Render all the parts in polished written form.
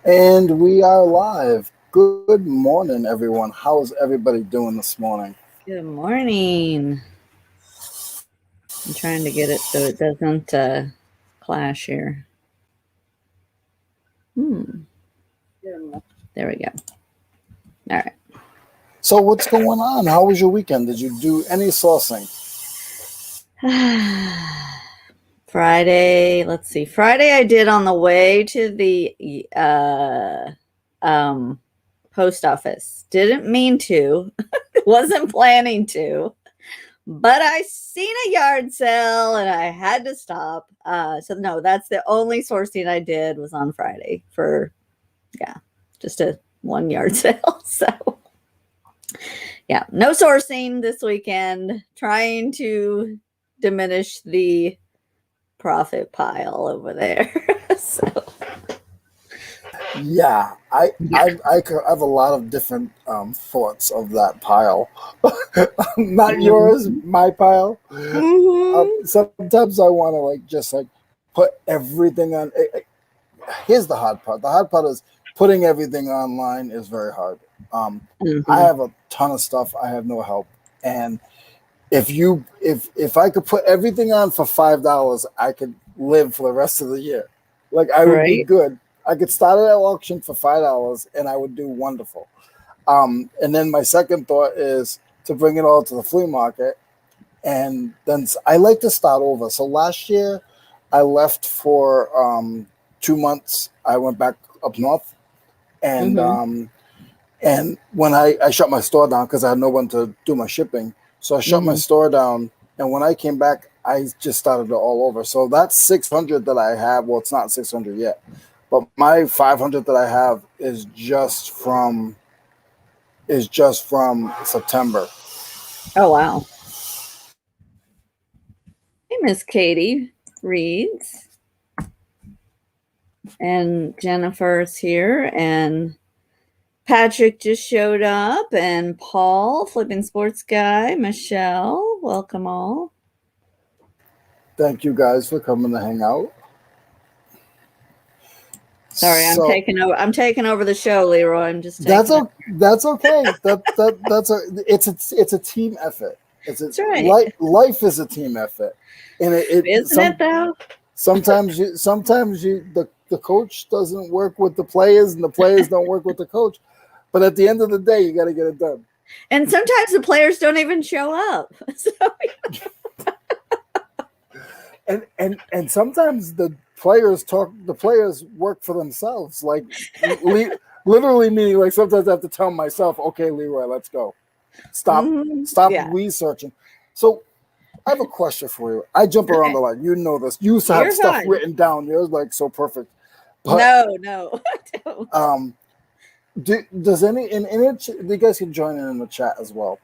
And we are live. Good morning, everyone. How's everybody doing this morning? Good morning. I'm trying to get it so it doesn't clash here. Hmm. There we go. All right. So, what's going on? How was your weekend? Did you do any sourcing? Friday. Let's see. Friday I did on the way to the um, post office. Didn't mean to. Wasn't planning to. But I seen a yard sale and I had to stop. So no, that's the only sourcing I did was on Friday for yeah, just a 1 yard sale. So yeah, no sourcing this weekend. Trying to diminish the profit pile over there. So Yeah, I yeah. I, I have a lot of different thoughts of that pile. Not yours, my pile. Mm-hmm. Sometimes I want to just put everything on. Here's the hard part. The hard part is putting everything online is very hard. Um, I Mm-hmm. have a ton of stuff. I have no help, and if I could put everything on for $5, I could live for the rest of the year. Like I would be Right. good. I could start at an auction for $5 and I would do wonderful. And then my second thought is to bring it all to the flea market, and then I like to start over. So last year I left for 2 months. I went back up north, and Mm-hmm. when I shut my store down because I had no one to do my shipping. So I shut my Mm-hmm. store down. And when I came back, I just started it all over. So that's 600 that I have. Well, it's not 600 yet, but my 500 that I have is just from September. Oh wow. Hey, Miss Katie Reeds and Jennifer's here, and Patrick just showed up, and Paul, flipping sports guy, Michelle, welcome all. Thank you guys for coming to hang out. Sorry, I'm So taking over. I'm taking over the show, Leroy. I'm just taking it. that's okay. It's a team effort. It's a That's right, life is a team effort, and it isn't it some though? sometimes the coach doesn't work with the players and the players don't work with the coach, but at the end of the day you got to get it done. And sometimes the players don't even show up. So And sometimes the players work for themselves, like literally, meaning like sometimes I have to tell myself, okay, Leroy, let's go. stop stop yeah, researching. So I have a question for you. I jump around okay, a lot, you know this. You used to have you're stuff fine. written down. You're like so perfect. But No, no, I don't. um does any you guys can join in the chat as well.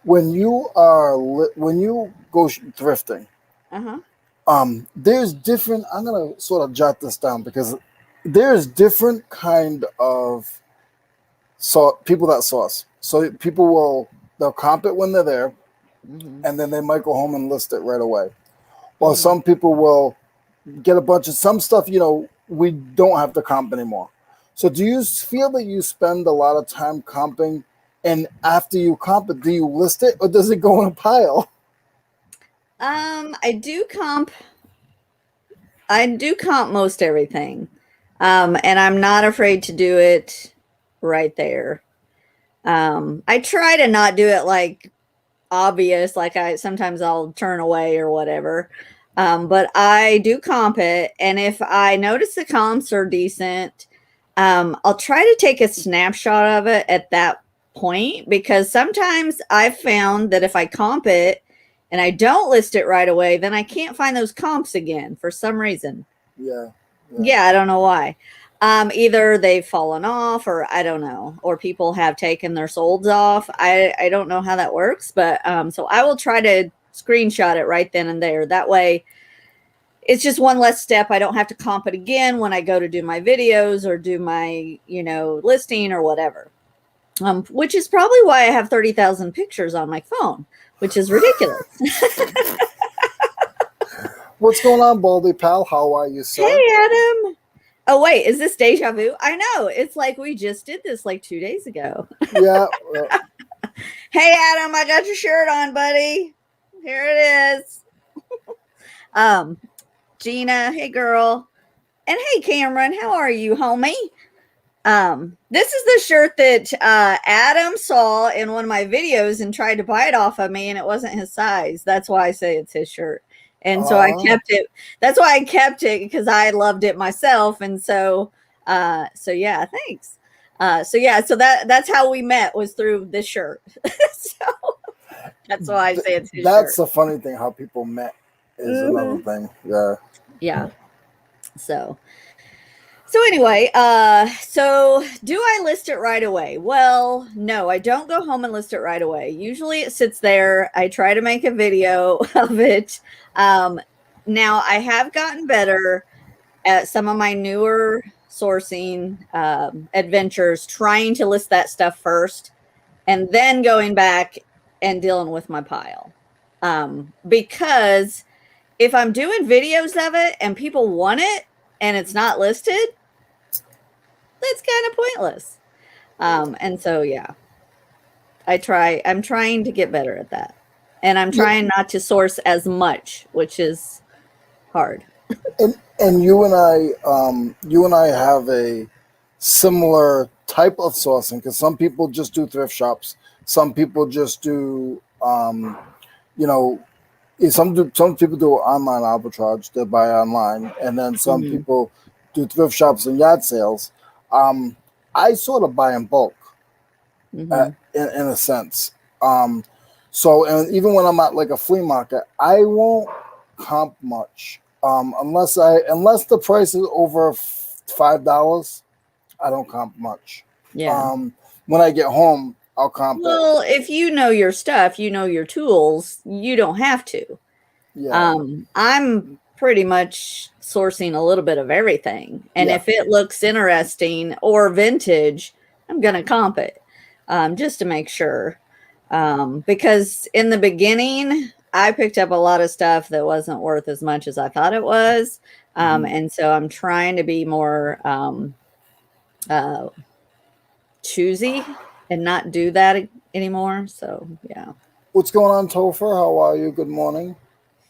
When you go thrifting, Uh huh. there's different. I'm gonna sort of jot this down because there's different kind of people that source. So they'll comp it when they're there, Hmm. and then they might go home and list it right away. Or Hmm. some people will get a bunch of some stuff. We don't have to comp anymore. So do you feel that you spend a lot of time comping, and after you comp it, do you list it or does it go in a pile? I do comp. I do comp most everything, and I'm not afraid to do it right there. I try to not do it like obvious, like I sometimes I'll turn away or whatever. But I do comp it, and if I notice the comps are decent, I'll try to take a snapshot of it at that point because sometimes I've found that if I comp it and I don't list it right away, then I can't find those comps again for some reason. Yeah, yeah. Yeah, I don't know why. Either they've fallen off, or I don't know, or people have taken their solds off. I don't know how that works, but so I will try to screenshot it right then and there. That way, it's just one less step. I don't have to comp it again when I go to do my videos or do my listing or whatever. Which is probably why I have 30,000 pictures on my phone, which is ridiculous. What's going on, Baldy pal? How are you, Hey, sir? Adam. Oh, wait, is this deja vu? I know. It's like we just did this like 2 days ago. Yeah. Hey, Adam, I got your shirt on, buddy. Here it is. Gina, hey, girl. And hey, Cameron, how are you, homie? This is the shirt that Adam saw in one of my videos and tried to buy it off of me, and it wasn't his size. That's why I say it's his shirt. And so I kept it. That's why I kept it, because I loved it myself. And so yeah, thanks. So that's how we met, was through this shirt. So that's why I say it's his That's shirt. the funny thing, how people met is another thing. Yeah. Yeah. So anyway, so do I list it right away? Well, no, I don't go home and list it right away. Usually it sits there. I try to make a video of it. Now I have gotten better at some of my newer sourcing adventures, trying to list that stuff first and then going back and dealing with my pile. Because if I'm doing videos of it and people want it and it's not listed, that's kind of pointless. And so, yeah, I'm trying to get better at that. And I'm trying not to source as much, which is hard. And you and I have a similar type of sourcing, because some people just do thrift shops. Some people just do, some people do online arbitrage. They buy online, and then some people do thrift shops and yard sales. I sort of buy in bulk, in a sense. So, and even when I'm at like a flea market, I won't comp much, unless the price is over $5. I don't comp much. Yeah. When I get home, I'll comp it. Well, if you know your stuff, you know your tools, you don't have to. Yeah. I'm pretty much sourcing a little bit of everything. And if it looks interesting or vintage, I'm going to comp it, just to make sure. Because in the beginning, I picked up a lot of stuff that wasn't worth as much as I thought it was. And so I'm trying to be more choosy and not do that anymore. So, yeah. What's going on, Topher? How are you? Good morning.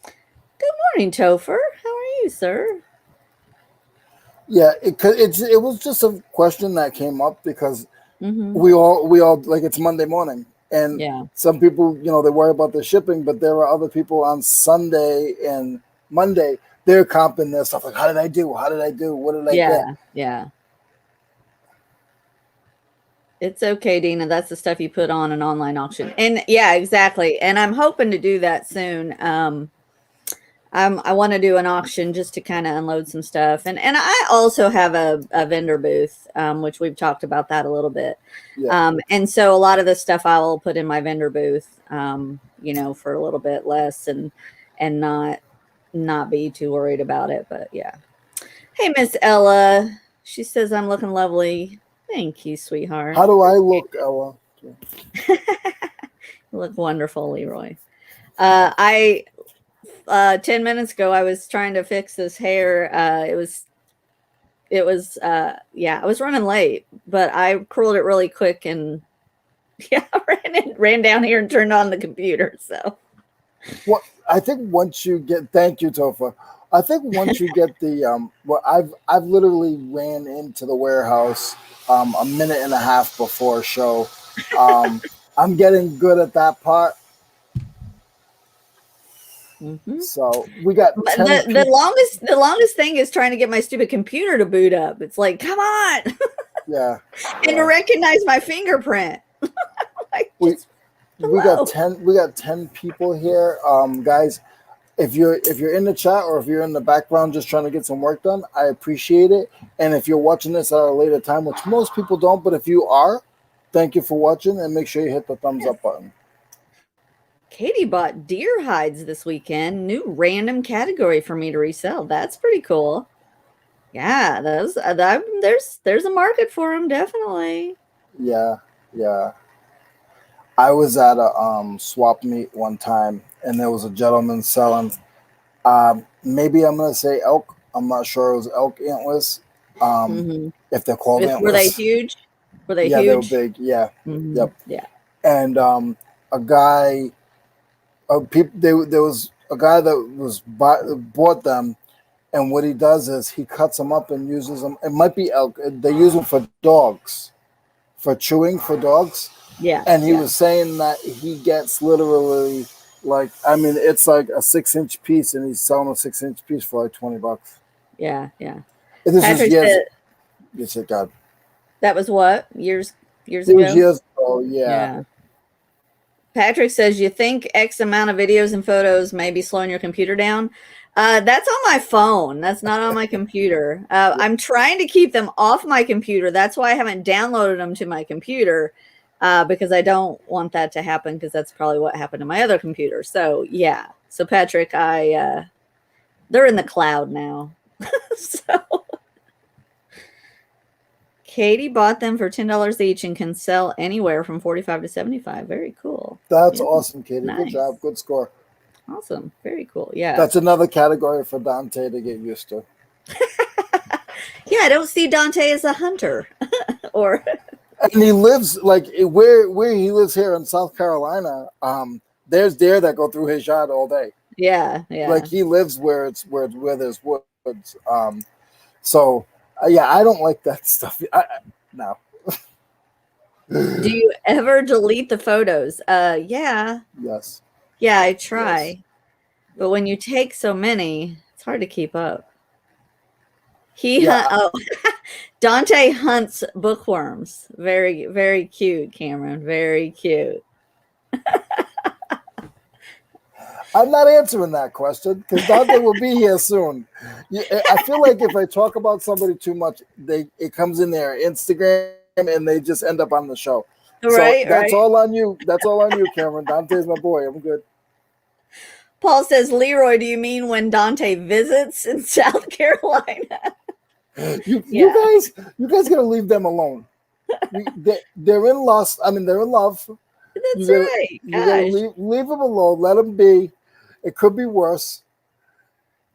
Good morning, Topher. How are you, sir? Yeah, it was just a question that came up because we all like, it's Monday morning, and some people, they worry about the shipping, but there are other people on Sunday and Monday, they're comping their stuff like, how did I do? What did I get? Yeah. It's okay, Dina. That's the stuff you put on an online auction. And yeah, exactly. And I'm hoping to do that soon. I want to do an auction just to kind of unload some stuff. And I also have a vendor booth, which we've talked about that a little bit. Yeah. And so a lot of the stuff I will put in my vendor booth, for a little bit less and not be too worried about it. But yeah. Hey, Miss Ella. She says I'm looking lovely. Thank you, sweetheart. How do I look, Ella? You look wonderful, Leroy. 10 minutes ago, I was trying to fix this hair. I was running late, but I curled it really quick and ran down here and turned on the computer. So, well, I think once you get, thank you, Topher. I think once you get the, I've literally ran into the warehouse a minute and a half before a show. I'm getting good at that part. So we got the longest thing is trying to get my stupid computer to boot up. It's like, come on. Yeah. And to recognize my fingerprint. We got 10 people here. Guys, if you're in the chat or if you're in the background just trying to get some work done, I appreciate it. And if you're watching this at a later time, which most people don't, but if you are, thank you for watching, and make sure you hit the thumbs up button. Katie bought deer hides this weekend. New random category for me to resell. That's pretty cool. Yeah, there's a market for them, definitely. Yeah. I was at a swap meet one time, and there was a gentleman selling, maybe I'm gonna say elk. I'm not sure it was elk antlers. if they're called Were they antlers. huge? Were they Yeah, huge? they were big. Yeah. Yep. Yeah. And a guy, there was a guy that bought them, and what he does is he cuts them up and uses them. It might be elk. They use them for dogs, for chewing for dogs. Yeah. And he was saying that he gets literally like, I mean, it's like a 6-inch piece, and he's selling a 6-inch piece for like $20. Yeah. Yeah. And this Patrick is years. said, You said, God. that was what? Years It ago? was years ago, yeah. Patrick says, you think X amount of videos and photos may be slowing your computer down? That's on my phone. That's not on my computer. I'm trying to keep them off my computer. That's why I haven't downloaded them to my computer, because I don't want that to happen, because that's probably what happened to my other computer. So, yeah. So, Patrick, they're in the cloud now. So, Katie bought them for $10 each and can sell anywhere from $45 to $75. Very cool. That's awesome, Katie. Nice. Good job. Good score. Awesome. Very cool. Yeah. That's another category for Dante to get used to. Yeah, I don't see Dante as a hunter. Or and he lives like where he lives here in South Carolina. There's deer that go through his yard all day. Yeah, yeah. Like he lives where there's woods. So yeah, I don't like that stuff. No. Do you ever delete the photos? Yeah. Yes. Yeah, I try. Yes. But when you take so many, it's hard to keep up. Dante hunts bookworms. Very, very cute, Cameron. Very cute. I'm not answering that question because Dante will be here soon. I feel like if I talk about somebody too much, it comes in their Instagram and they just end up on the show. Right, so that's all on you. That's all on you, Cameron. Dante's my boy. I'm good. Paul says, Leroy, do you mean when Dante visits in South Carolina? You guys gotta leave them alone. They're in lust. I mean, they're in love. That's right. You gotta leave them alone. Let them be. It could be worse.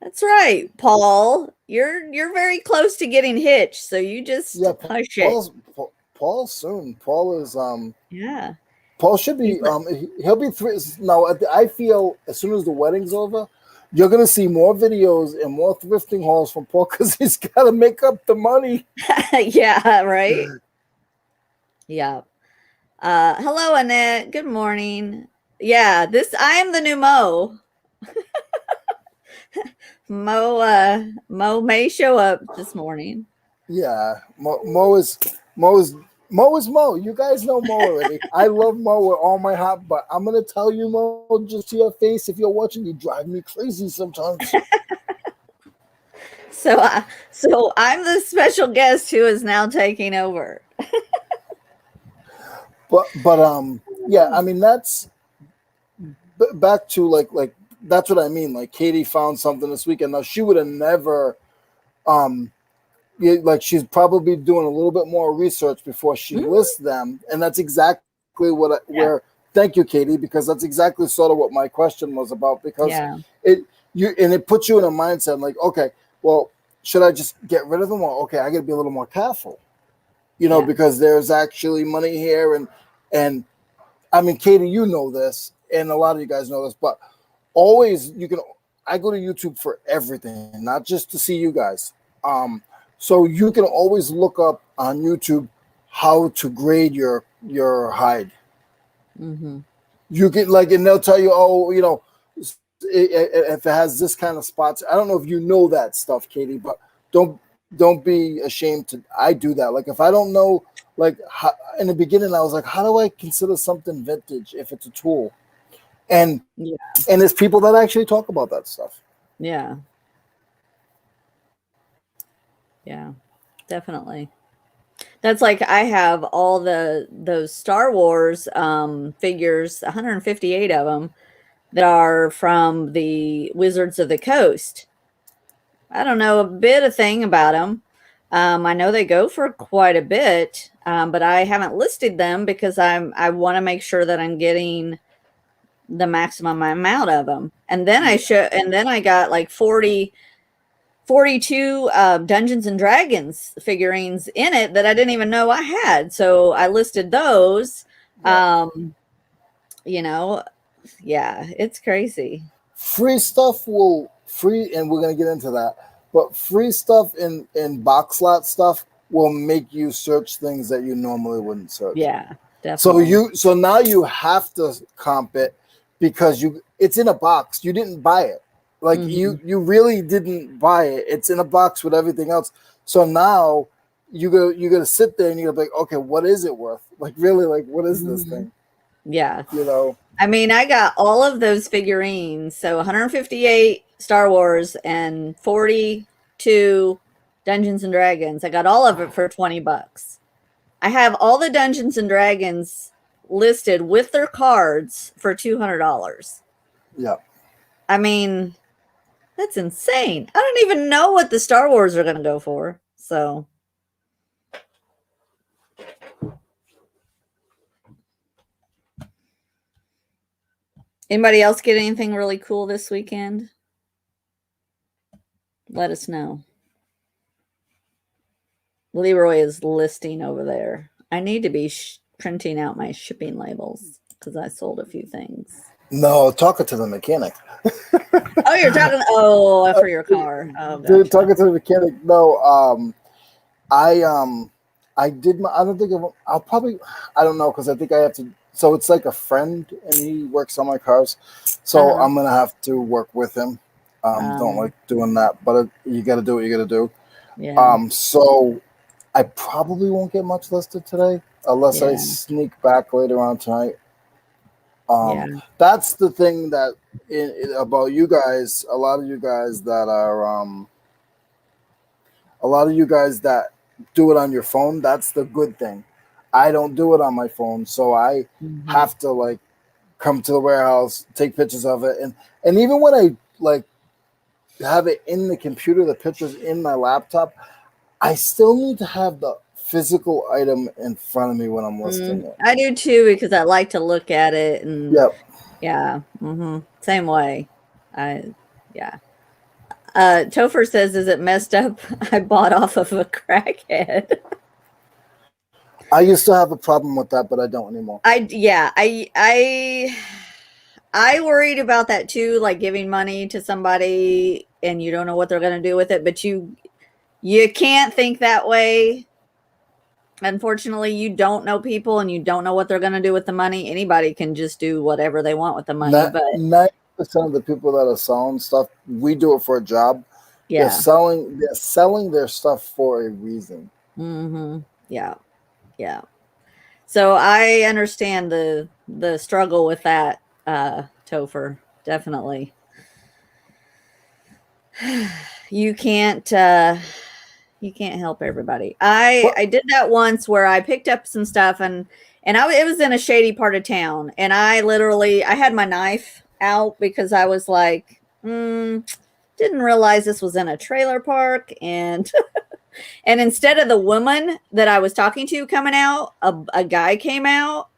That's right, Paul. You're very close to getting hitched, so you just hush it. Paul's soon. Paul is yeah. Paul should be he'll be now. I feel as soon as the wedding's over, you're gonna see more videos and more thrifting hauls from Paul because he's got to make up the money. Yeah. Right. Yeah. Hello, Annette. Good morning. Yeah, I am the new Mo. Mo may show up this morning. Yeah, Mo is Mo. You guys know Mo already. I love Mo with all my heart, but I'm gonna tell you, Mo, just to your face, if you're watching, you drive me crazy sometimes. So I'm the special guest who is now taking over. But yeah, I mean that's back to like that's what I mean. Like Katie found something this weekend. Now she would have never, like she's probably doing a little bit more research before she lists them, and that's exactly where. Thank you, Katie, because that's exactly sort of what my question was about. Because it puts you in a mindset like, okay, well, should I just get rid of them, or okay, I got to be a little more careful, because there's actually money here, and I mean, Katie, you know this, and a lot of you guys know this, but always I go to YouTube for everything, not just to see you guys. So you can always look up on YouTube how to grade your hide. Mm-hmm. You can and they'll tell you, if it has this kind of spots. I don't know if you know that stuff, Katie, but don't be ashamed to. I do that. Like if I don't know, in the beginning, I was like, how do I consider something vintage if it's a tool? And there's people that actually talk about that stuff. Yeah. Yeah, definitely. That's like I have all those Star Wars figures, 158 of them, that are from the Wizards of the Coast. I don't know a thing about them. I know they go for quite a bit, but I haven't listed them because I want to make sure that I'm getting the maximum amount of them. And then I got like 40 42 Dungeons and Dragons figurines in it that I didn't even know I had. So I listed those. Yeah. You know, yeah, it's crazy. Free stuff will free, and we're gonna get into that. But free stuff in box lot stuff will make you search things that you normally wouldn't search. Yeah, definitely. So now you have to comp it because it's in a box. You didn't buy it. Like you really didn't buy it. It's in a box with everything else. So now you gotta sit there and you're like, okay, what is it worth? Like really, like what is this thing? Yeah. You know. I mean, I got all of those figurines. So 158 Star Wars and 42 Dungeons and Dragons. I got all of it for $20. I have all the Dungeons and Dragons listed with their cards for $200. Yeah. I mean, that's insane. I don't even know what the Star Wars are going to go for. So anybody else get anything really cool this weekend? Let us know. Leroy is listing over there. I need to be printing out my shipping labels because I sold a few things. No, talking to the mechanic. Oh, you're talking. Oh, for your car. Oh, Dude, talking to the mechanic. No, I did my. I don't think I'll probably. I don't know because I think I have to. So it's like a friend, and he works on my cars. So I'm gonna have to work with him. Don't like doing that, but you got to do what you got to do. Yeah. So I probably won't get much listed today unless I sneak back later on tonight. That's the thing that about you guys. A lot of you guys that do it on your phone. That's the good thing. I don't do it on my phone, so I have to like come to the warehouse, take pictures of it, and even when I like have it in the computer, the pictures in my laptop, I still need to have the physical item in front of me when I'm listing it. I do too because I like to look at it and same way. Topher says, "Is it messed up? I bought off of a crackhead." I used to have a problem with that, but I don't anymore. I worried about that too, like giving money to somebody and you don't know what they're going to do with it, but you can't think that way. Unfortunately, you don't know people and you don't know what they're going to do with the money. Anybody can just do whatever they want with the money. But 90% of the people that are selling stuff, we do it for a job. Yeah. They're selling their stuff for a reason. Yeah. Yeah. So I understand the struggle with that, Topher. Definitely. You can't help everybody. I did that once where I picked up some stuff and it was in a shady part of town, and I had my knife out because I was like, didn't realize this was in a trailer park, and and instead of the woman that I was talking to coming out, a guy came out,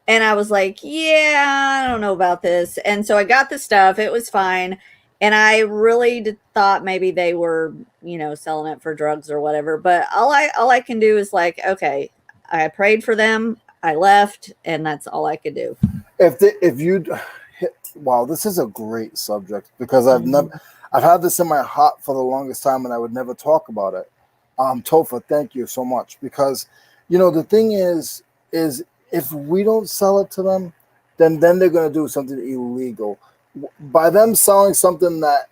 and I was like, yeah, I don't know about this, and so I got the stuff. It was fine. And I really thought maybe they were, selling it for drugs or whatever. But all I can do is like, okay, I prayed for them, I left, and that's all I could do. Wow, this is a great subject because I've had this in my heart for the longest time, and I would never talk about it. Topher, thank you so much, because the thing is if we don't sell it to them, then they're going to do something illegal. By them selling something that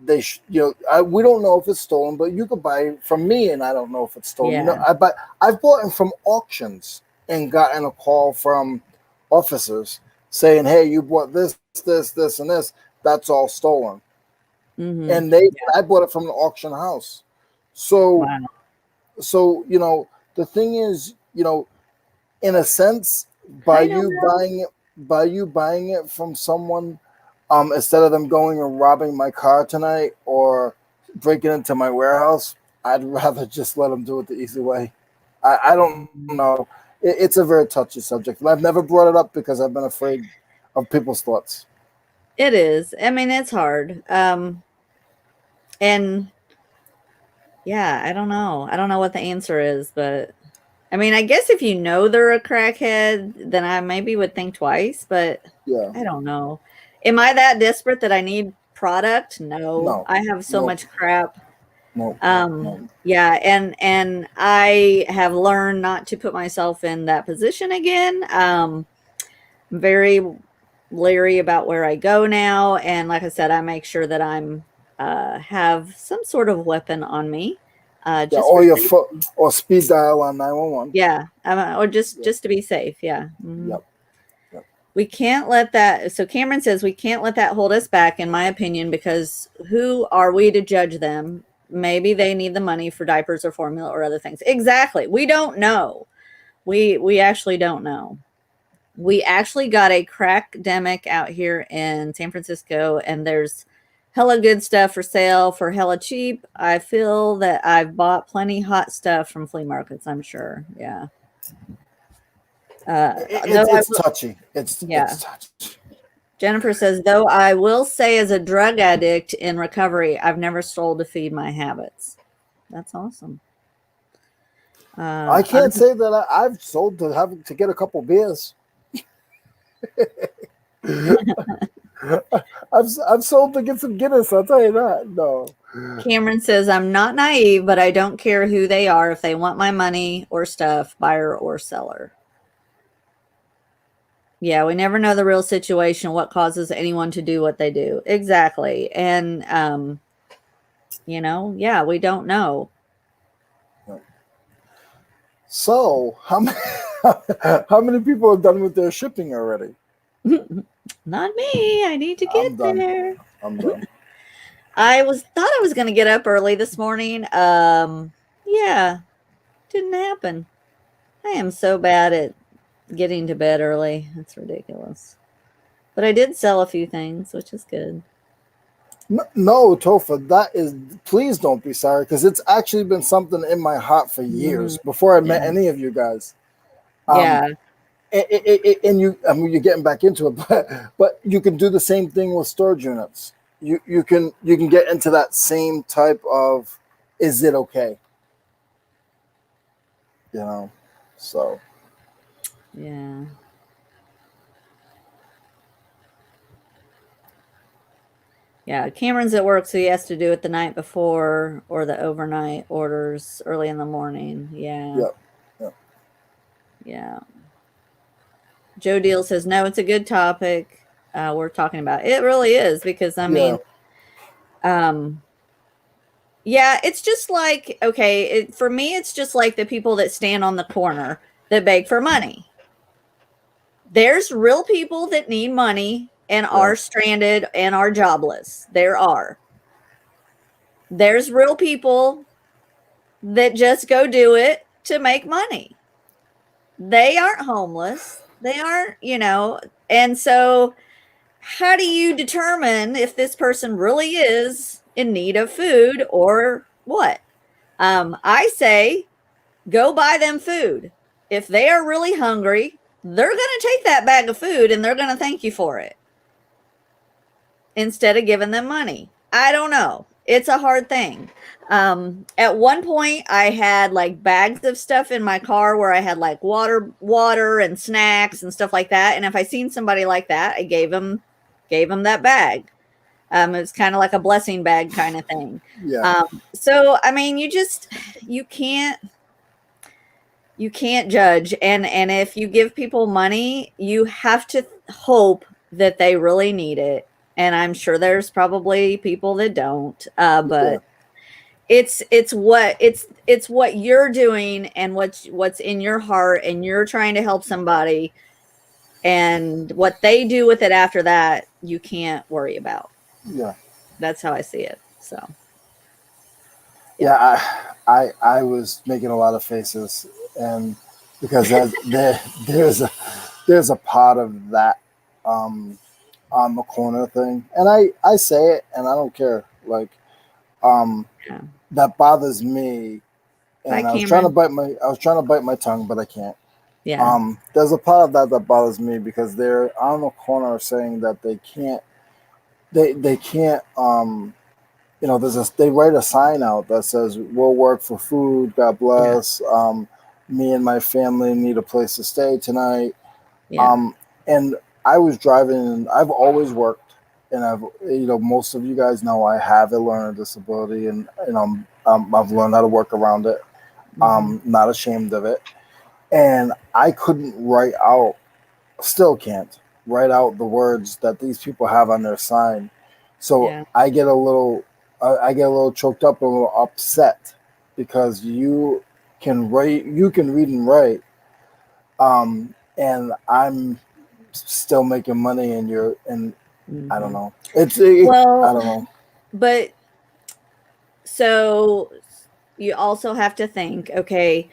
they we don't know if it's stolen, but you could buy it from me and I don't know if it's stolen. I've bought them from auctions and gotten a call from officers saying, hey, you bought this, and this, that's all stolen. And I bought it from the auction house. So the thing is, in a sense, by you buying it from someone, instead of them going and robbing my car tonight or breaking into my warehouse, I'd rather just let them do it the easy way. I don't know. It's a very touchy subject, and I've never brought it up because I've been afraid of people's thoughts. It is. I mean, it's hard. And yeah, I don't know. I don't know what the answer is, but I mean, I guess if you know they're a crackhead, then I maybe would think twice, but Yeah. I don't know. Am I that desperate that I need product? No. No. I have so Nope. much crap. Nope. Nope. Yeah, and I have learned not to put myself in that position again. I'm very leery about where I go now, and like I said, I make sure that I'm have some sort of weapon on me, Yeah. just for Or your safety. foot or speed dial on 911. Yeah, or just Yeah. just to be safe. Yeah. Mhm. Yep. Yep. We can't let that. So Cameron says we can't let that hold us back, in my opinion, because who are we to judge them? Maybe they need the money for diapers or formula or other things. Exactly. We don't know. We actually don't know. We actually got a crack demic out here in San Francisco, and there's hella good stuff for sale for hella cheap. I feel that I've bought plenty hot stuff from flea markets, I'm sure. Yeah. Though I It's will, touchy. It's yeah. touchy. Jennifer says, though I will say, as a drug addict in recovery, I've never sold to feed my habits. That's awesome. I can't say that I've sold to have to get a couple beers. I've sold to get some Guinness. I'll tell you that. No. Cameron says, I'm not naive, but I don't care who they are. If they want my money or stuff, buyer or seller. Yeah, we never know the real situation, what causes anyone to do what they do. Exactly. And, yeah, we don't know. So how many people are done with their shipping already? Not me. I need to get I'm done. there. I'm done. Thought I was going to get up early this morning. Yeah, didn't happen. I am so bad at getting to bed early. That's ridiculous. But I did sell a few things, which is good. No, Topher, that is, please don't be sorry, because it's actually been something in my heart for years before I met any of you guys. Yeah. And I mean, you're getting back into it, but you can do the same thing with storage units. You can get into that same type of, is it okay? So. Yeah. Yeah, Cameron's at work, so he has to do it the night before or the overnight orders early in the morning. Yeah. Yep. Yep. Yeah. Joe Deal says, no, it's a good topic. We're talking about it. Really is, because I mean, yeah, it's just like, okay, for me, it's just like the people that stand on the corner that beg for money. There's real people that need money and are stranded and are jobless. There are. There's real people that just go do it to make money. They aren't homeless. They aren't, and so how do you determine if this person really is in need of food or what? I say go buy them food. If they are really hungry, they're going to take that bag of food and they're going to thank you for it instead of giving them money. I don't know. It's a hard thing. At one point I had like bags of stuff in my car where I had like water and snacks and stuff like that. And if I seen somebody like that, I gave them that bag. It was kind of like a blessing bag kind of thing. Yeah. So, I mean, you can't judge. And if you give people money, you have to hope that they really need it. And I'm sure there's probably people that don't, but it's what you're doing and what's in your heart, and you're trying to help somebody, and what they do with it after that, you can't worry about. Yeah. That's how I see it. So. Yeah, I was making a lot of faces, and because there's a part of that on the corner thing, and I say it, and I don't care. Like, that bothers me, and I was trying to bite my tongue, but I can't. Yeah. There's a part of that bothers me, because they're on the corner saying that they can't they write a sign out that says, "We'll work for food. God Yeah. bless. Me and my family need a place to stay tonight." Yeah. Um, and I was driving, and I've always worked, and most of you guys know I have a learning disability, and I've learned how to work around it. Mm-hmm. Not ashamed of it, and I couldn't write out, still can't write out the words that these people have on their sign. So Yeah. I get a little choked up, and a little upset because you can read and write, and I'm still making money, and I don't Mm-hmm. know. I Well, don't know. but so you also have to think, okay,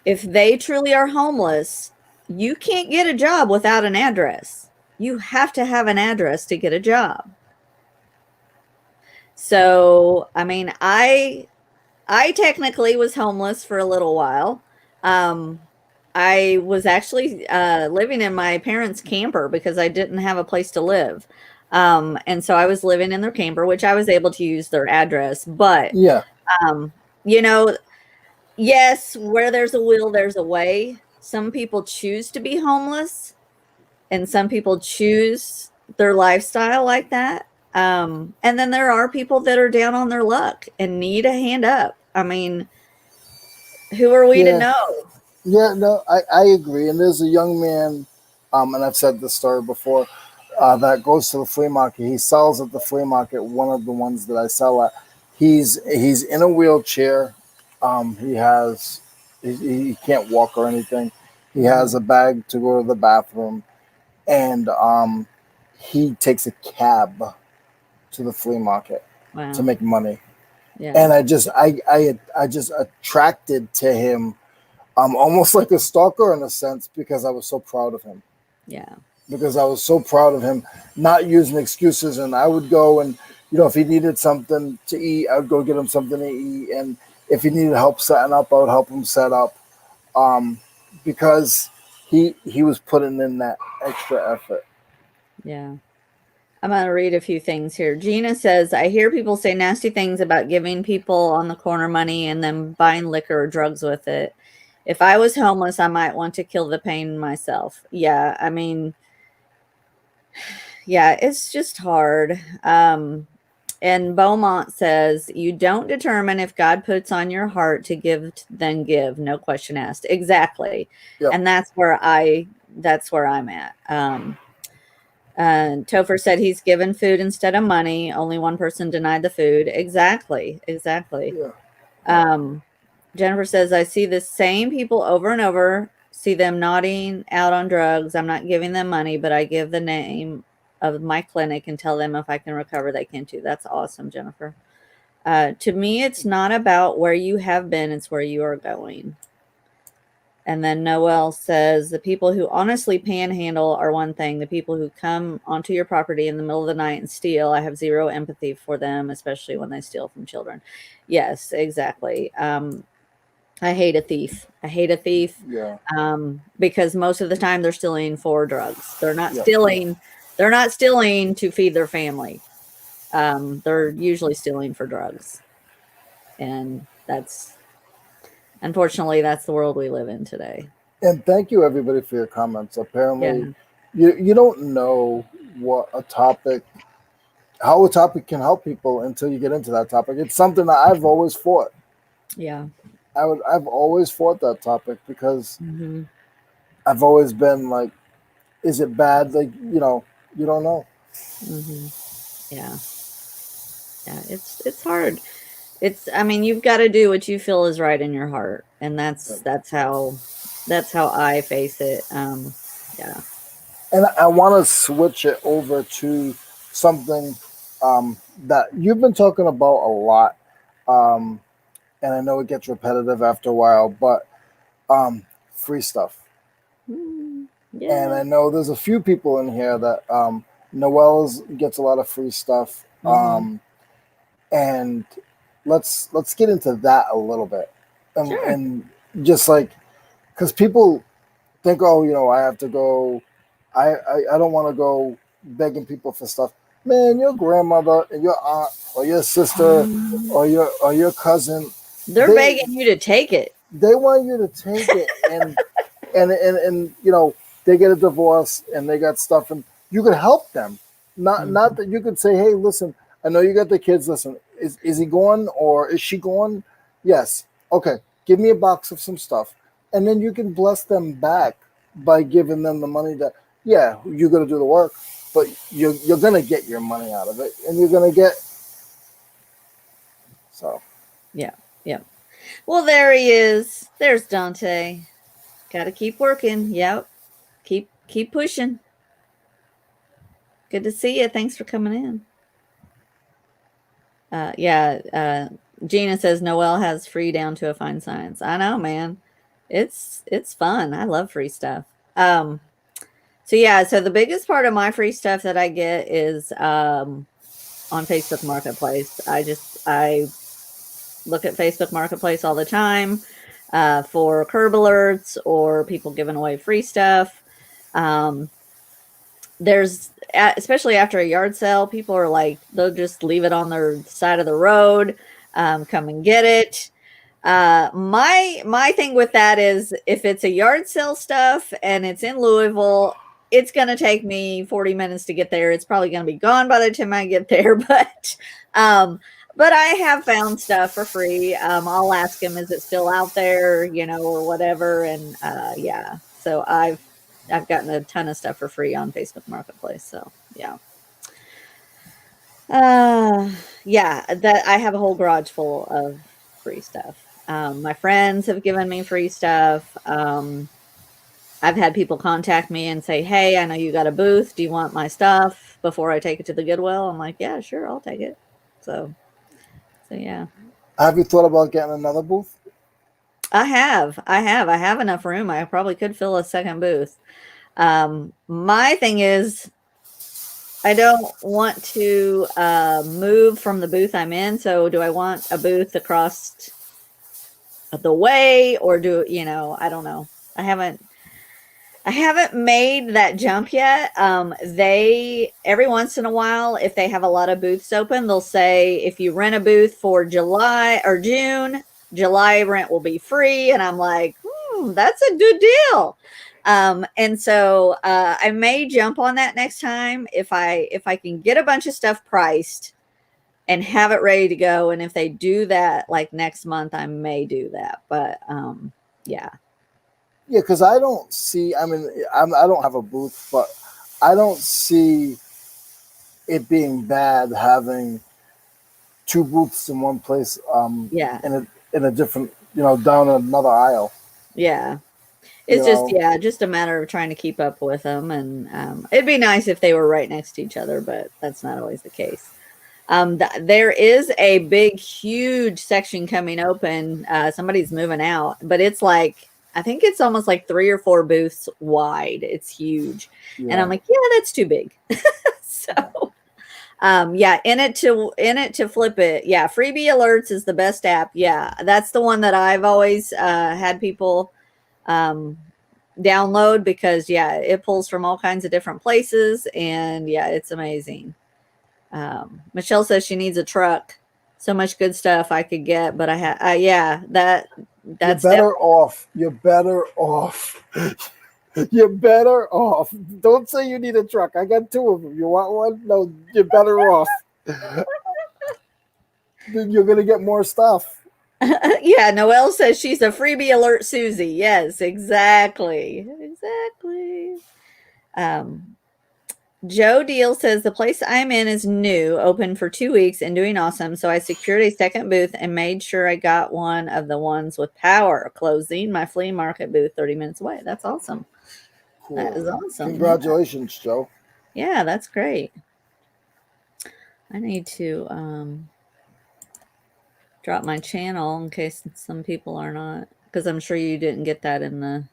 if they truly are homeless, you can't get a job without an address. You have to have an address to get a job. So, I mean, I technically was homeless for a little while. Um, I was actually living in my parents' camper because I didn't have a place to live. And so I was living in their camper, which I was able to use their address. But, Yeah, um, you know, yes, where there's a will, there's a way. Some people choose to be homeless, and some people choose their lifestyle like that. And then there are people that are down on their luck and need a hand up. I mean, who are we to yeah, know? yeah. No, I agree. And there's a young man, and I've said this story before, that goes to the flea market. He sells at the flea market. One of the ones that I sell at. He's in a wheelchair. He can't walk or anything. He has Mhm. a bag to go to the bathroom, and he takes a cab to the flea market to Wow. make money. Yeah. And I just attracted to him, almost like a stalker in a sense, because I was so proud of him. Yeah. Because I was so proud of him, not using excuses. And I would go and, if he needed something to eat, I would go get him something to eat. And if he needed help setting up, I would help him set up. Um, because he was putting in that extra effort. Yeah. I'm going to read a few things here. Gina says, I hear people say nasty things about giving people on the corner money and then buying liquor or drugs with it. If I was homeless, I might want to kill the pain myself. Yeah. I mean, yeah, it's just hard. And Beaumont says, you don't determine if God puts on your heart to give, then give, no question asked. Exactly. Yep. And that's where I'm at. Topher said he's given food instead of money. Only one person denied the food. Exactly. Exactly. Yeah. Yeah. Um, Jennifer says, I see the same people over and over, see them nodding out on drugs. I'm not giving them money, but I give the name of my clinic and tell them if I can recover, they can too. That's awesome, Jennifer. To me, it's not about where you have been, it's where you are going. And then Noel says the people who honestly panhandle are one thing. The people who come onto your property in the middle of the night and steal, I have zero empathy for them, especially when they steal from children. Yes, exactly. I hate a thief. I hate a thief, Yeah. because most of the time they're stealing for drugs. They're not Yeah. stealing. They're not stealing to feed their family. They're usually stealing for drugs, and unfortunately that's the world we live in today. And thank you everybody for your comments. Apparently, Yeah, you don't know what a topic, how a topic can help people until you get into that topic. It's something that I've always fought. yeah. I've always fought that topic because Hmm. I've always been like, is it bad? Like, you don't know. Hmm. Yeah, yeah. It's hard. I mean, you've got to do what you feel is right in your heart, and that's how I face it. Yeah. And I want to switch it over to something, that you've been talking about a lot. Um, and I know it gets repetitive after a while, but free stuff. And Yeah. I know there's a few people in here that, Noel's gets a lot of free stuff. Hmm. And let's get into that a little bit, Sure. and just like, because people think, oh, I have to go, I don't want to go begging people for stuff. man, your grandmother and your aunt or your sister or your cousin, They're they begging you to take it. they want you to take it, and you know, they get a divorce and they got stuff, and you could help them. Not that you could say, hey, listen, I know you got the kids. Listen, is he going or is she going? Yes. Okay. Give me a box of some stuff, and then you can bless them back by giving them the money that, yeah, you're gonna do the work, but you're gonna get your money out of it, and you're gonna get so. Yeah. Yeah. Well, there he is. There's Dante. Got to keep working. Yep. Keep pushing. Good to see you. Thanks for coming in. Gina says Noelle has free down to a fine science. I know, man. It's fun. I love free stuff. So the biggest part of my free stuff that I get is on Facebook Marketplace. I look at Facebook Marketplace all the time for curb alerts or people giving away free stuff. There's especially after a yard sale, people are like, they'll just leave it on their side of the road, come and get it. My thing with that is if it's a yard sale stuff and it's in Louisville, it's going to take me 40 minutes to get there. It's probably going to be gone by the time I get there, but I have found stuff for free. I'll ask him, is it still out there, or whatever. And so I've gotten a ton of stuff for free on Facebook Marketplace. So yeah. That I have a whole garage full of free stuff. My friends have given me free stuff. I've had people contact me and say, hey, I know you got a booth. Do you want my stuff before I take it to the Goodwill? I'm like, yeah, sure. I'll take it. So yeah. Have you thought about getting another booth? I have enough room. I probably could fill a second booth. My thing is, I don't want to move from the booth I'm in. So do I want a booth across the way, or I don't know. I haven't made that jump yet. They, every once in a while, if they have a lot of booths open, they'll say, if you rent a booth for July or June, July rent will be free. And I'm like, that's a good deal. And so I may jump on that next time if I can get a bunch of stuff priced and have it ready to go. And if they do that like next month, I may do that. But yeah. Yeah, because I don't see. I mean, I don't have a booth, but I don't see it being bad having two booths in one place. In a different, down another aisle. Yeah. It's just a matter of trying to keep up with them. And it'd be nice if they were right next to each other, but that's not always the case. There is a big, huge section coming open. Somebody's moving out, but it's like, I think it's almost like 3 or 4 booths wide. It's huge. Yeah. And I'm like, yeah, that's too big. So, in it to flip it. Yeah. Freebie Alerts is the best app. Yeah. That's the one that I've always had people download because it pulls from all kinds of different places, and it's amazing. Michelle says she needs a truck. So much good stuff I could get, but that's you're better off. You're better off. You're better off. Don't say you need a truck. I got 2 of them. You want one? No, you're better off. You're gonna get more stuff. Noelle says she's a freebie alert Susie. Yes, exactly. Joe Deal says the place I'm in is new, open for 2 weeks and doing awesome. So I secured a second booth and made sure I got one of the ones with power, closing my flea market booth 30 minutes away. That's awesome. Cool. That is awesome. Congratulations, Joe. Yeah, that's great. I need to drop my channel in case some people are not, because I'm sure you didn't get that in the...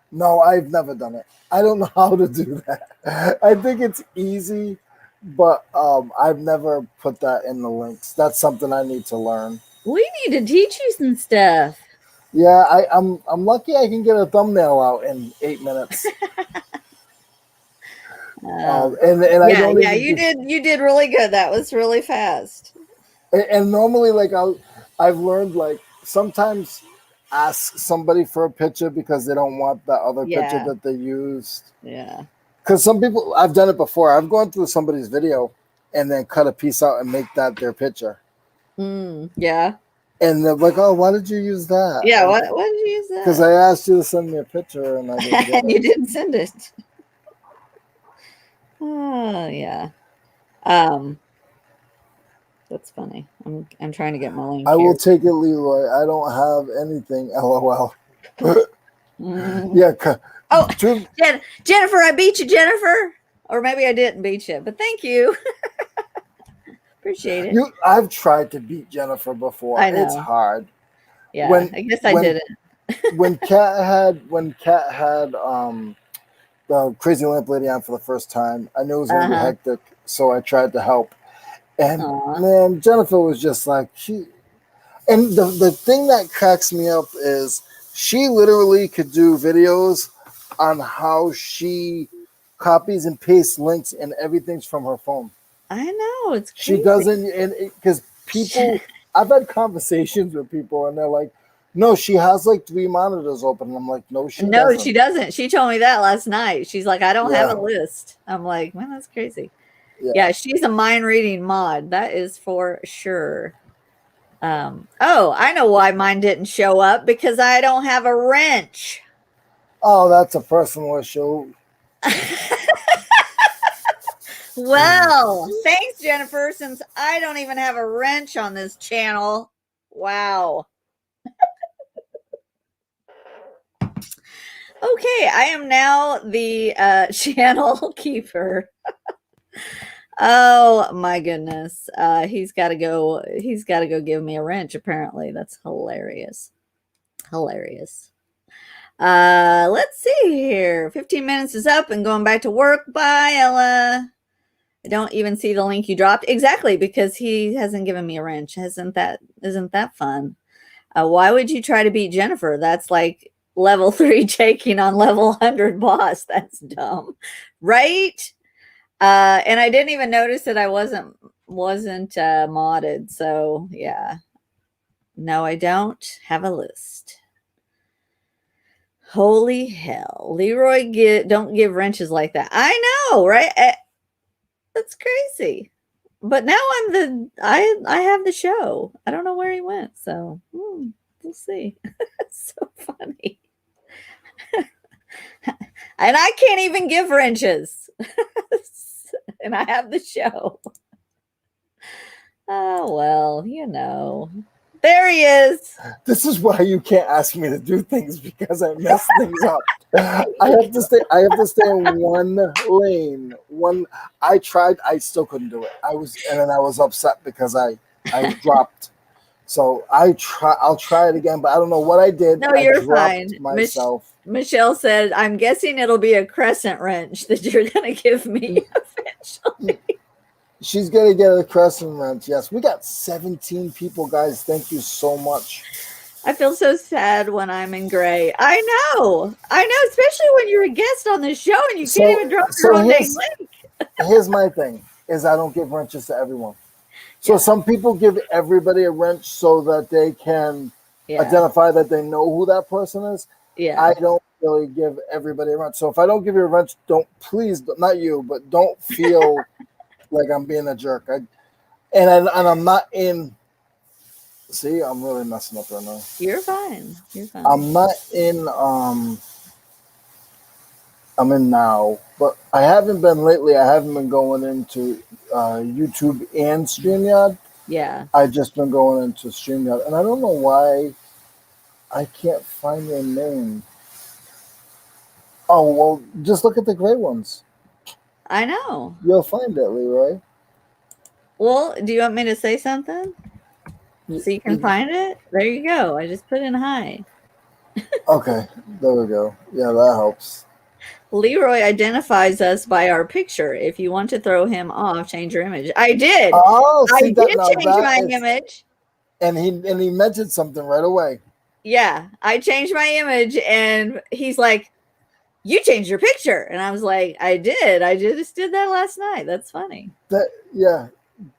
No, I've never done it. I don't know how to do that. I think it's easy, but I've never put that in the links. That's something I need to learn. We need to teach you some stuff. Yeah, I'm lucky I can get a thumbnail out in 8 minutes. And I don't even you did really good. That was really fast. And normally, like I've learned, like sometimes ask somebody for a picture because they don't want that other picture that they used. Yeah. Because some people, I've done it before. I've gone through somebody's video and then cut a piece out and make that their picture. Yeah. And they're like, "Oh, why did you use that?" Yeah. Why did you use that? Because I asked you to send me a picture and I didn't get and you didn't send it. Oh yeah. That's funny. I'm trying to get my link. I will take it, Leroy. I don't have anything. LOL. Yeah. Oh, Jennifer, I beat you, Jennifer. Or maybe I didn't beat you, but thank you. Appreciate it. I've tried to beat Jennifer before. I know. It's hard. Yeah, I guess I didn't. when Kat had the Crazy Lamp Lady on for the first time, I knew it was gonna be hectic, so I tried to help. And man, Jennifer was just like and the thing that cracks me up is she literally could do videos on how she copies and pastes links and everything's from her phone. I know, it's crazy. She doesn't, and because people, I've had conversations with people and they're like, no, she has like 3 monitors open. And I'm like, no, she doesn't. She told me that last night. She's like, I don't have a list. I'm like, man, that's crazy. Yeah, she's a mind reading mod. That is for sure. Oh, I know why mine didn't show up, because I don't have a wrench. Oh, that's a personal issue. Well, thanks, Jennifer, since I don't even have a wrench on this channel. Wow. Okay, I am now the channel keeper. Oh my goodness. He's got to go give me a wrench, apparently. That's hilarious. Hilarious. Let's see here. 15 minutes is up and going back to work. Bye, Ella. I don't even see the link you dropped. Exactly, because he hasn't given me a wrench. Isn't that fun? Why would you try to beat Jennifer? That's like level 3 taking on level 100 boss. That's dumb. Right? And I didn't even notice that I wasn't modded. So yeah. No, I don't have a list. Holy hell. Leroy, don't give wrenches like that. I know, right? That's crazy. But now I have the show. I don't know where he went. So we'll see. It's so funny. And I can't even give wrenches. And I have the show. Oh, well, there he is. This is why you can't ask me to do things, because I mess things up. I have to stay in one lane. I tried, I still couldn't do it. And then I was upset because I dropped. So I'll try it again, but I don't know what I did. No, you're fine. Myself. Michelle said, I'm guessing it'll be a crescent wrench that you're going to give me eventually. She's going to get a crescent wrench. Yes, we got 17 people, guys. Thank you so much. I feel so sad when I'm in gray. I know, especially when you're a guest on the show and you can't even drop your own dang link. Here's my thing, is I don't give wrenches to everyone. So some people give everybody a wrench so that they can identify that they know who that person is. Yeah. I don't really give everybody a wrench. So if I don't give you a wrench, please, not you, but don't feel like I'm being a jerk. And I'm not in. See, I'm really messing up right now. You're fine. I'm not in. I'm in now, but I haven't been lately. I haven't been going into YouTube and StreamYard. Yeah. I've just been going into StreamYard, and I don't know why I can't find your name. Oh, well, just look at the gray ones. I know. You'll find it, Leroy. Well, do you want me to say something? So you can find it? There you go. I just put in hi. Okay, there we go. Yeah, that helps. Leroy identifies us by our picture. If you want to throw him off, change your image. I did. Oh, I did change my image. And he mentioned something right away. Yeah, I changed my image, and he's like, you changed your picture. And I was like, I did. I just did that last night. That's funny. Yeah.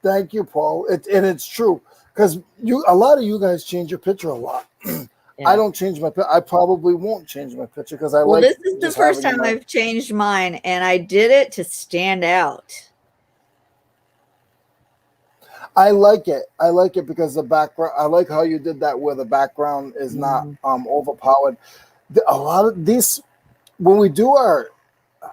Thank you, Paul. And it's true because a lot of you guys change your picture a lot. Yeah. I don't change my picture. I probably won't change my picture because I like. This is the first time I've changed mine, and I did it to stand out. I like it. I like it because the background. I like how you did that where the background is not overpowered. A lot of these when we do our.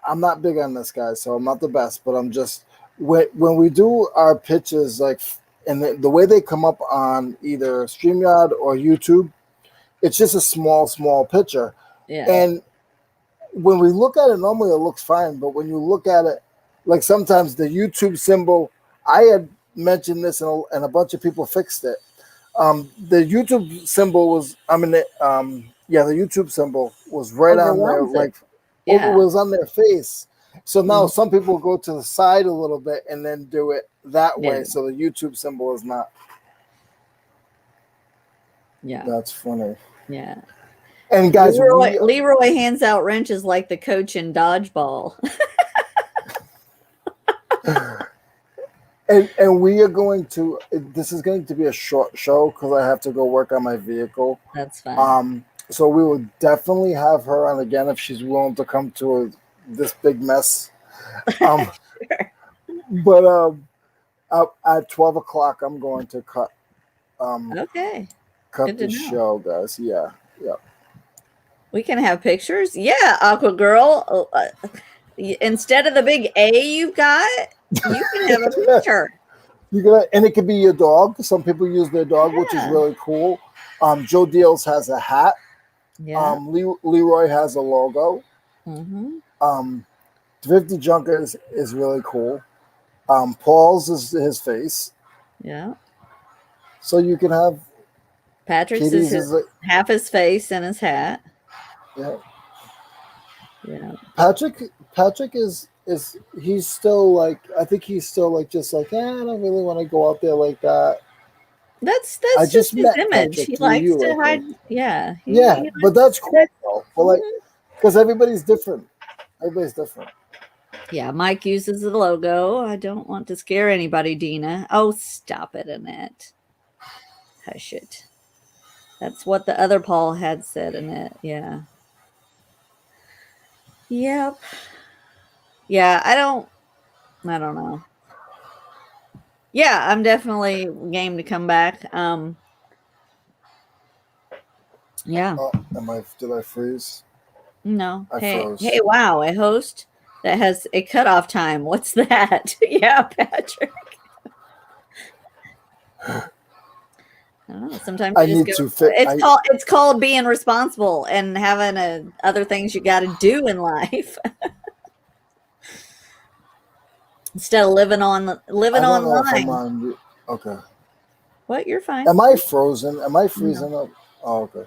I'm not big on this, guys, so I'm not the best, but I'm just when we do our pitches, like, and the way they come up on either StreamYard or YouTube, it's just a small picture. Yeah. And when we look at it, normally it looks fine, but when you look at it, like sometimes the YouTube symbol, I had mentioned this and a bunch of people fixed it. The YouTube symbol was, the YouTube symbol was right on there, like was on their face. So now some people go to the side a little bit and then do it that way. So the YouTube symbol is not. Yeah. That's funny. Yeah. And guys, Leroy hands out wrenches like the coach in dodgeball. and we are going to. This is going to be a short show because I have to go work on my vehicle. That's fine. So we will definitely have her on again if she's willing to come to this big mess. Sure. But at 12 o'clock, I'm going to cut. Okay. Cut the show, guys. Yeah. We can have pictures. Yeah, Aqua Girl. Instead of the big A you've got, you can have a picture. And it could be your dog. Some people use their dog, which is really cool. Joe Deals has a hat. Yeah. Leroy has a logo. Mm-hmm. Thrifty Junker is really cool. Paul's is his face. Yeah. So you can have Patrick's is half his face and his hat. Yeah. Yeah. Patrick is he's still like, I think he's still like just like, I don't really want to go out there like that. That's just his image. He likes to hide. Yeah. But that's cool though. But like, because everybody's different. Everybody's different. Yeah, Mike uses the logo. I don't want to scare anybody, Dina. Oh, stop it, Annette. Hush it. That's what the other Paul had said, Annette. Yeah. Yep. Yeah, I don't know. Yeah, I'm definitely game to come back. Yeah. Did I freeze? No. I froze. Hey, wow, a host that has a cutoff time. What's that? Yeah, Patrick. I don't know. Sometimes it's called being responsible and having other things you got to do in life instead of living online. Okay. What? You're fine. Am I frozen? Am I freezing up? Oh, okay.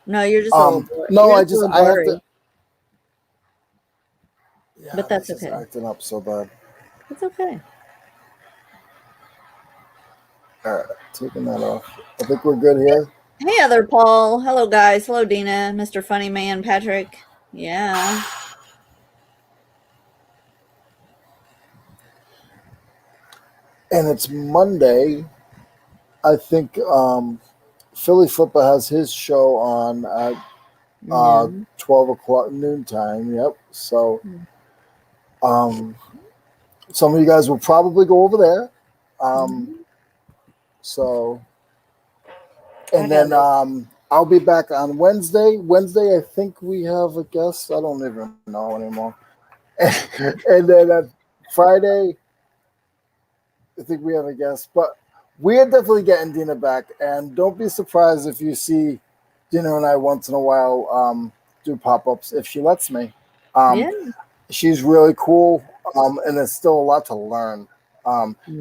No, you're just I have to. Yeah, but that's okay. Acting up so bad. It's okay. All right, taking that off. I think we're good here. Hey, other Paul. Hello, guys. Hello, Dina. Mr. Funny Man, Patrick. Yeah. And it's Monday. I think Philly Flipper has his show on at 12 o'clock noontime. Yep. So some of you guys will probably go over there. So, and then I'll be back on Wednesday. Wednesday, I think we have a guest. I don't even know anymore. And then Friday, I think we have a guest. But we are definitely getting Dina back. And don't be surprised if you see Dina and I once in a while do pop-ups, if she lets me. She's really cool, and there's still a lot to learn.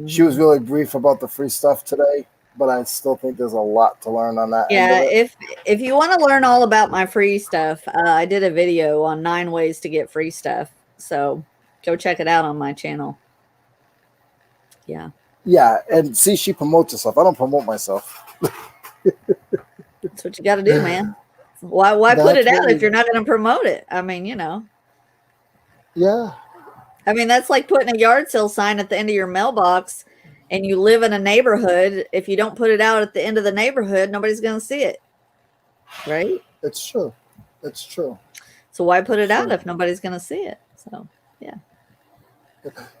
She was really brief about the free stuff today, but I still think there's a lot to learn on that. Yeah, if you want to learn all about my free stuff, I did a video on 9 ways to get free stuff. So go check it out on my channel. Yeah. Yeah, and see, she promotes herself. I don't promote myself. That's what you got to do, man. Why put it out if you're not going to promote it? I mean, you know. Yeah, I mean, that's like putting a yard sale sign at the end of your mailbox and you live in a neighborhood. If you don't put it out at the end of the neighborhood, nobody's going to see it. Right? it's true. It's true. So why put it out True. if nobody's going to see it? So, yeah.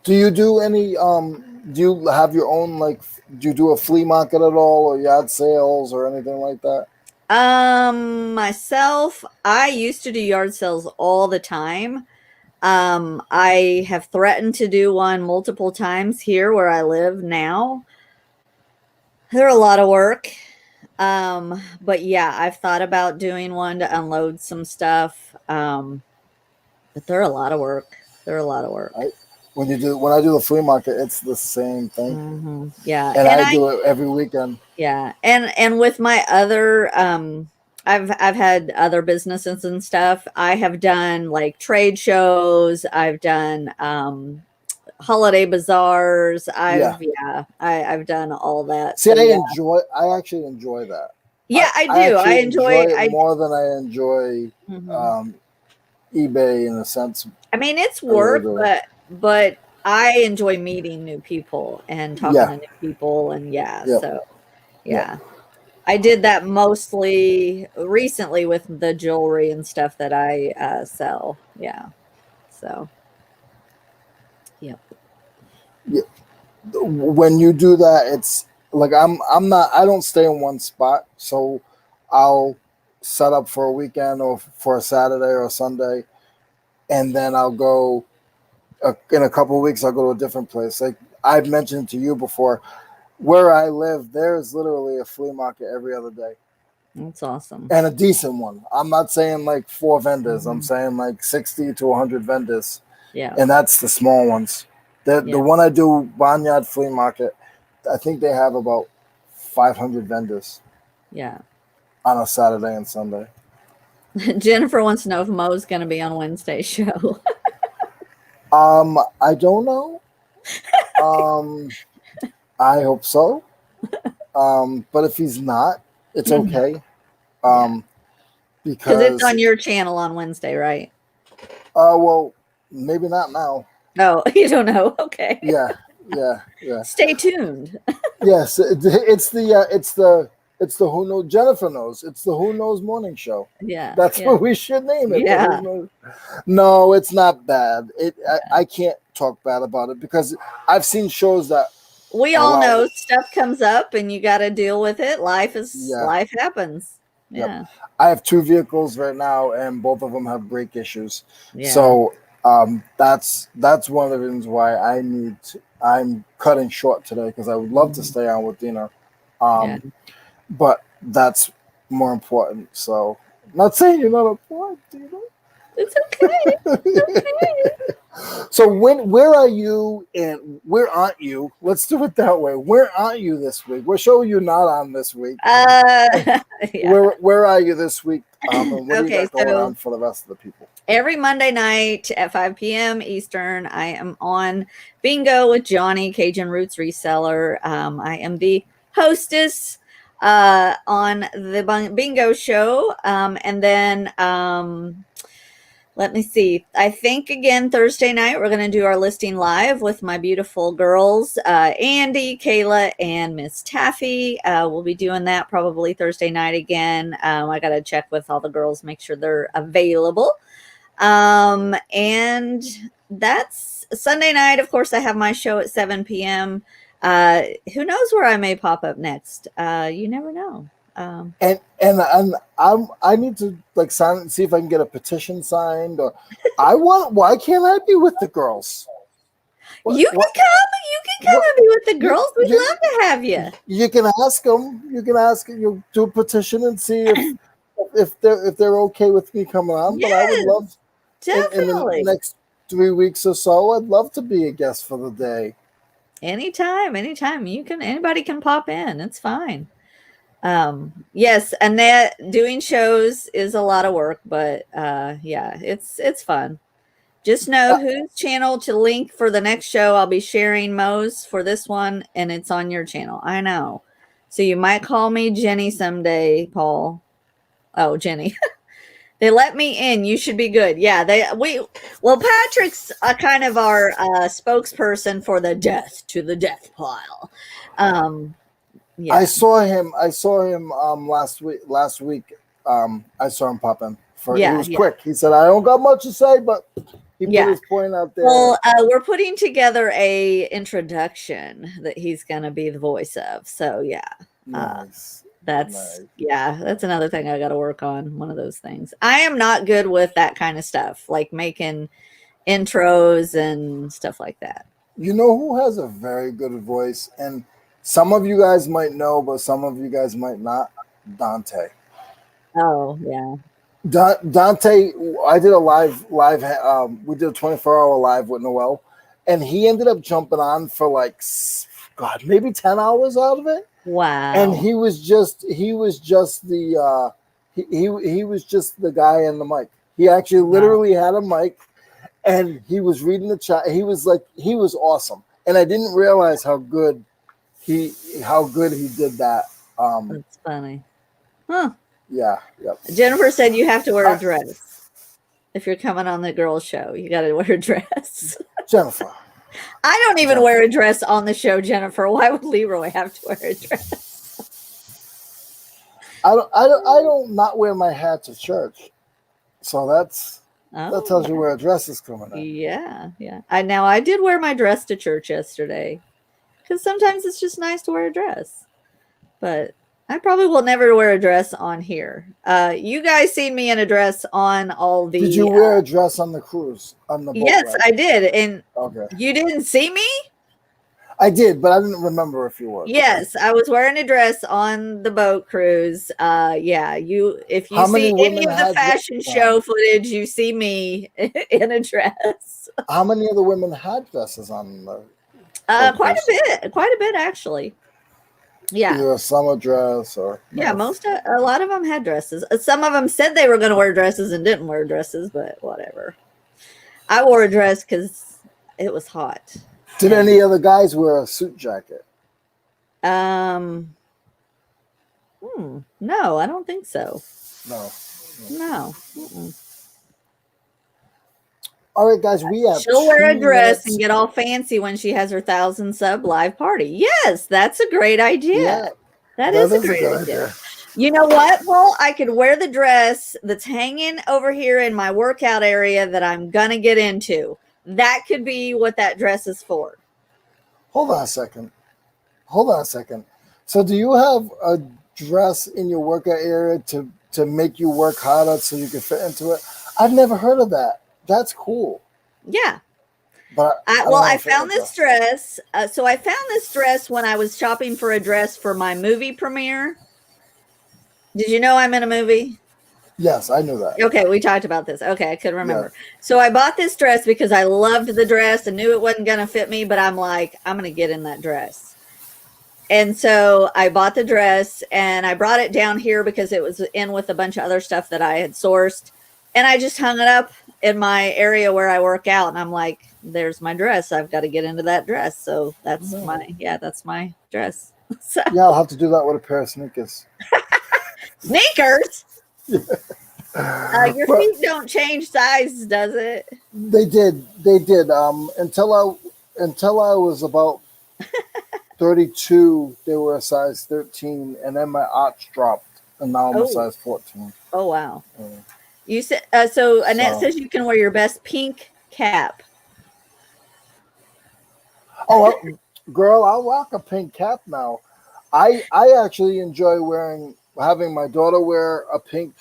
Do you do any do you have your own, like, do you do a flea market at all, or yard sales or anything like that? Myself, I used to do yard sales all the time. I have threatened to do one multiple times here where I live now. They're a lot of work. But yeah, I've thought about doing one to unload some stuff. But they're a lot of work. They're a lot of work. When I do the flea market, it's the same thing. Mm-hmm. Yeah. And I do it every weekend. Yeah. And with my other I've had other businesses and stuff. I have done like trade shows. I've done holiday bazaars. I've done all that. See, so, I actually enjoy that. Yeah, I do. I enjoy it more than I enjoy eBay, in a sense. I mean, it's work, but I enjoy meeting new people and talking to new people, and I did that mostly recently with the jewelry and stuff that I sell. Yeah. So, yep. Yeah. When you do that, it's like I don't stay in one spot, so I'll set up for a weekend or for a Saturday or a Sunday, and then I'll go in a couple of weeks. I'll go to a different place. Like I've mentioned to you before, where I live, there's literally a flea market every other day. That's awesome. And a decent one. I'm not saying like 4 vendors. I'm saying like 60 to 100 vendors. Yeah. And that's the small ones. The one I do, Barnyard Flea Market, I think they have about 500 vendors. Yeah. On a Saturday and Sunday. Jennifer wants to know if Mo's going to be on Wednesday's show. I don't know. I hope so. But if he's not, it's okay. Because it's on your channel on Wednesday, right? Well, maybe not now. No, you don't know. Okay. Yeah. Stay tuned. Yes, it's the Who Knows. Jennifer knows. It's the Who Knows morning show. Yeah, that's what we should name it. Yeah. No, it's not bad. I can't talk bad about it because I've seen shows that we all know stuff comes up and you got to deal with it. Life happens. Yep. Yeah. I have 2 vehicles right now, and both of them have brake issues. Yeah. So that's one of the reasons why I'm cutting short today, because I would love to stay on with Dina. But that's more important. So I'm not saying you're not important, Dina. It's okay. It's okay. So where are you and where aren't you? Let's do it that way. Where aren't you this week? What show are you not on this week? Where are you this week? And what do you got going on for the rest of the people? Every Monday night at 5 p.m. Eastern, I am on Bingo with Johnny, Cajun Roots Reseller. I am the hostess on the Bingo show. And then let me see. I think again Thursday night we're going to do our listing live with my beautiful girls, Andy, Kayla, and Miss Taffy. We'll be doing that probably Thursday night again. I got to check with all the girls, make sure they're available. And that's Sunday night. Of course, I have my show at 7 p.m. Who knows where I may pop up next? You never know. And I need to sign and see if I can get a petition signed. Or why can't I be with the girls? You can come and be with the girls. We'd love to have you. You can ask them. You do a petition and see if they're okay with me coming on. Yes, but I would love definitely in the next 3 weeks or so. I'd love to be a guest for the day. Anytime. Anybody can pop in. It's fine. Yes, Annette, doing shows is a lot of work, but it's fun. Just know whose channel to link for the next show. I'll be sharing Mo's for this one, and it's on your channel. I know. So you might call me Jenny someday, Paul. Oh, Jenny. They let me in. You should be good. Yeah, well, Patrick's kind of our spokesperson for the death to the death pile. Yeah. I saw him. Last week. I saw him pop in. He was quick. He said, "I don't got much to say, but he put his point out there." Well, we're putting together a introduction that he's going to be the voice of. So yeah, nice. That's another thing I got to work on. One of those things. I am not good with that kind of stuff, like making intros and stuff like that. You know who has a very good voice, and some of you guys might know, but some of you guys might not. Dante. Oh yeah. Dante, I did a live. We did a 24-hour live with Noel, and he ended up jumping on for like, God, maybe 10 hours out of it. Wow. And he was just the guy in the mic. He actually literally had a mic, and he was reading the chat. He was awesome, and I didn't realize how good he did that. That's funny, huh? Yeah. Yep. Jennifer said you have to wear a dress if you're coming on the girls' show. You got to wear a dress. Jennifer. I don't even wear a dress on the show, Jennifer. Why would Leroy have to wear a dress? I don't not wear my hat to church, so that tells you where a dress is coming in. Yeah. I did wear my dress to church yesterday because sometimes it's just nice to wear a dress, but I probably will never wear a dress on here. You guys seen me in a dress on all the. Did you wear a dress on the cruise on the boat? Yes, ride? I did, and okay. You didn't see me. I did, but I didn't remember if you were. Yes, I was wearing a dress on the boat cruise. If you see any of the fashion show footage, you see me in a dress. How many of the women had dresses on? Quite a bit actually. Yeah, either a summer dress or a lot of them had dresses. Some of them said they were going to wear dresses and didn't wear dresses, but whatever. I wore a dress because it was hot. Did any other guys wear a suit jacket? No, I don't think so. No. Mm-mm. All right, guys, she'll wear a dress and get all fancy when she has her 1,000 sub live party. Yes, that's a great idea. Yeah, that is a great idea. You know what, Paul? I could wear the dress that's hanging over here in my workout area that I'm gonna get into. That could be what that dress is for. Hold on a second. So do you have a dress in your workout area to make you work harder so you can fit into it? I've never heard of that. That's cool. Yeah. But I found this dress. So I found this dress when I was shopping for a dress for my movie premiere. Did you know I'm in a movie? Yes, I knew that. Okay, we talked about this. Okay, I couldn't remember. Yes. So I bought this dress because I loved the dress and knew it wasn't going to fit me, but I'm like, I'm going to get in that dress. And so I bought the dress and I brought it down here because it was in with a bunch of other stuff that I had sourced. And I just hung it up in my area where I work out. And I'm like, there's my dress. I've got to get into that dress. So that's that's my dress. So. Yeah, I'll have to do that with a pair of sneakers. Sneakers? Your feet don't change size, does it? They did. Until I was about 32, they were a size 13, and then my arch dropped, and now I'm a size 14. Oh wow! You said so. Annette says you can wear your best pink cap. Oh, girl, I'll rock a pink cap now. I actually enjoy having my daughter wear a pink.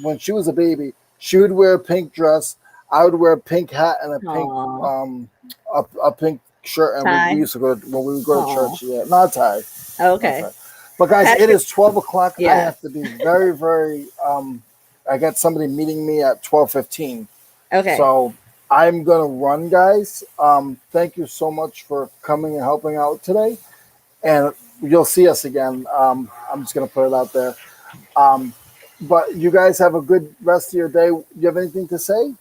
When she was a baby, she would wear a pink dress. I would wear a pink hat and a pink a pink shirt. And we used to go when we would go to church. Yeah, not a tie. Okay. Not a tie. But guys, it is 12 o'clock. Yeah. I have to be very, very. I got somebody meeting me at 12:15. Okay. So I'm gonna run, guys. Thank you so much for coming and helping out today, and you'll see us again. I'm just gonna put it out there. But you guys have a good rest of your day. Do you have anything to say?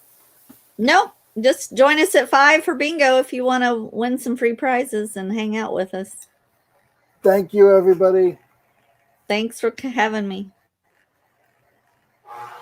No, just join us at 5 for bingo if you want to win some free prizes and hang out with us. Thank you, everybody. Thanks for having me.